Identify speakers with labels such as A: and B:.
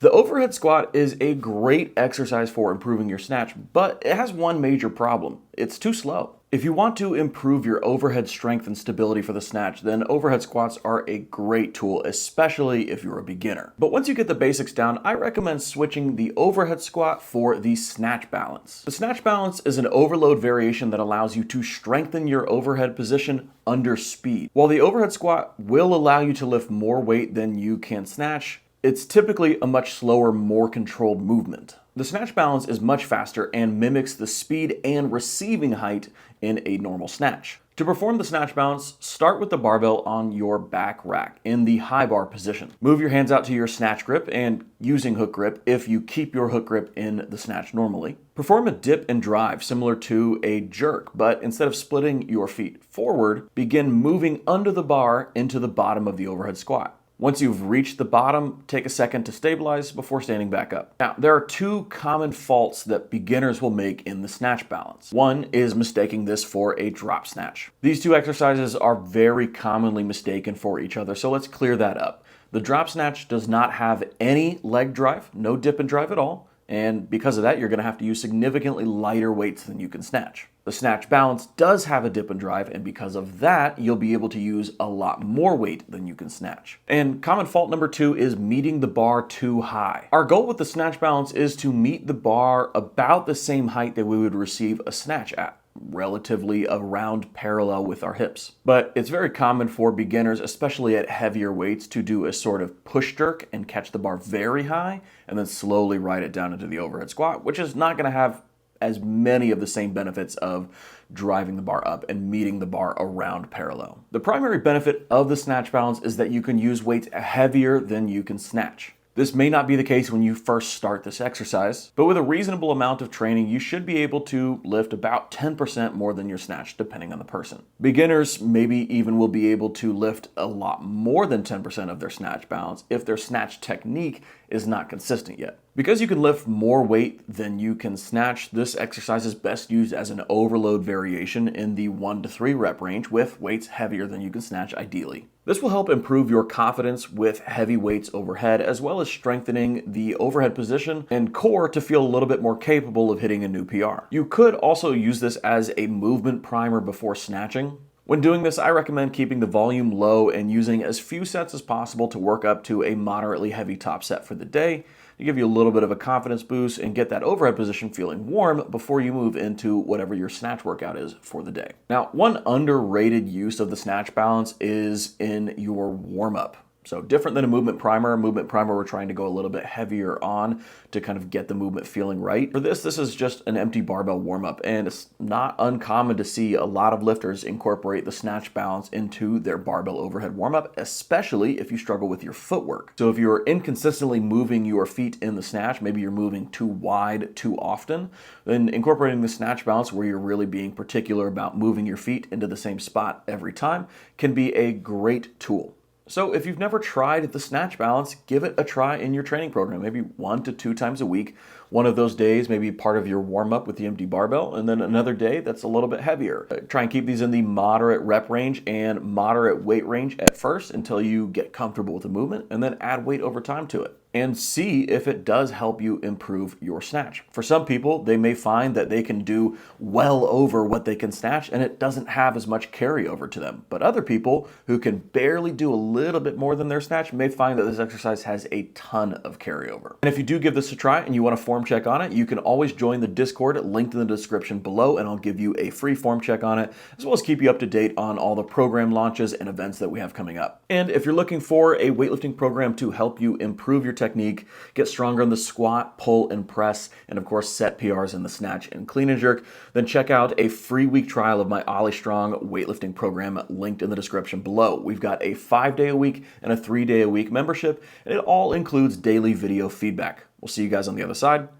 A: The overhead squat is a great exercise for improving your snatch, but it has one major problem. It's too slow. If you want to improve your overhead strength and stability for the snatch, then overhead squats are a great tool, especially if you're a beginner. But once you get the basics down, I recommend switching the overhead squat for the snatch balance. The snatch balance is an overload variation that allows you to strengthen your overhead position under speed. While the overhead squat will allow you to lift more weight than you can snatch, it's typically a much slower, more controlled movement. The snatch balance is much faster and mimics the speed and receiving height in a normal snatch. To perform the snatch balance, start with the barbell on your back rack in the high bar position. Move your hands out to your snatch grip and using hook grip if you keep your hook grip in the snatch normally. Perform a dip and drive similar to a jerk, but instead of splitting your feet forward, begin moving under the bar into the bottom of the overhead squat. Once you've reached the bottom, take a second to stabilize before standing back up. Now, there are two common faults that beginners will make in the snatch balance. One is mistaking this for a drop snatch. These two exercises are very commonly mistaken for each other, so let's clear that up. The drop snatch does not have any leg drive, no dip and drive at all, and because of that, you're going to have to use significantly lighter weights than you can snatch. The snatch balance does have a dip and drive, and because of that, you'll be able to use a lot more weight than you can snatch. And common fault number two is meeting the bar too high. Our goal with the snatch balance is to meet the bar about the same height that we would receive a snatch at, relatively around parallel with our hips. But it's very common for beginners, especially at heavier weights, to do a sort of push jerk and catch the bar very high and then slowly ride it down into the overhead squat, which is not going to have as many of the same benefits of driving the bar up and meeting the bar around parallel. The primary benefit of the snatch balance is that you can use weights heavier than you can snatch. This may not be the case when you first start this exercise, but with a reasonable amount of training, you should be able to lift about 10% more than your snatch, depending on the person. Beginners maybe even will be able to lift a lot more than 10% of their snatch balance if their snatch technique is not consistent yet. Because you can lift more weight than you can snatch, this exercise is best used as an overload variation in the 1 to 3 rep range with weights heavier than you can snatch ideally. This will help improve your confidence with heavy weights overhead, as well as strengthening the overhead position and core to feel a little bit more capable of hitting a new PR. You could also use this as a movement primer before snatching. When doing this, I recommend keeping the volume low and using as few sets as possible to work up to a moderately heavy top set for the day to give you a little bit of a confidence boost and get that overhead position feeling warm before you move into whatever your snatch workout is for the day. Now, one underrated use of the snatch balance is in your warm-up. So different than a movement primer. We're trying to go a little bit heavier on to kind of get the movement feeling right. For this is just an empty barbell warm-up, and it's not uncommon to see a lot of lifters incorporate the snatch balance into their barbell overhead warm-up, especially if you struggle with your footwork. So if you're inconsistently moving your feet in the snatch, maybe you're moving too wide too often, then incorporating the snatch balance where you're really being particular about moving your feet into the same spot every time can be a great tool. So if you've never tried the snatch balance, give it a try in your training program, maybe 1 to 2 times a week. One of those days may be part of your warm-up with the empty barbell, and then another day that's a little bit heavier. Try and keep these in the moderate rep range and moderate weight range at first until you get comfortable with the movement, and then add weight over time to it and see if it does help you improve your snatch. For some people, they may find that they can do well over what they can snatch and it doesn't have as much carryover to them. But other people who can barely do a little bit more than their snatch may find that this exercise has a ton of carryover. And if you do give this a try and you want to form check on it, you can always join the Discord linked in the description below, and I'll give you a free form check on it, as well as keep you up to date on all the program launches and events that we have coming up. And if you're looking for a weightlifting program to help you improve your technique, get stronger in the squat, pull, and press, and of course set PRs in the snatch and clean and jerk, then check out a free week trial of my OlyStrong weightlifting program linked in the description below. We've got a 5-day-a-week and a 3-day-a-week membership, and it all includes daily video feedback. We'll see you guys on the other side.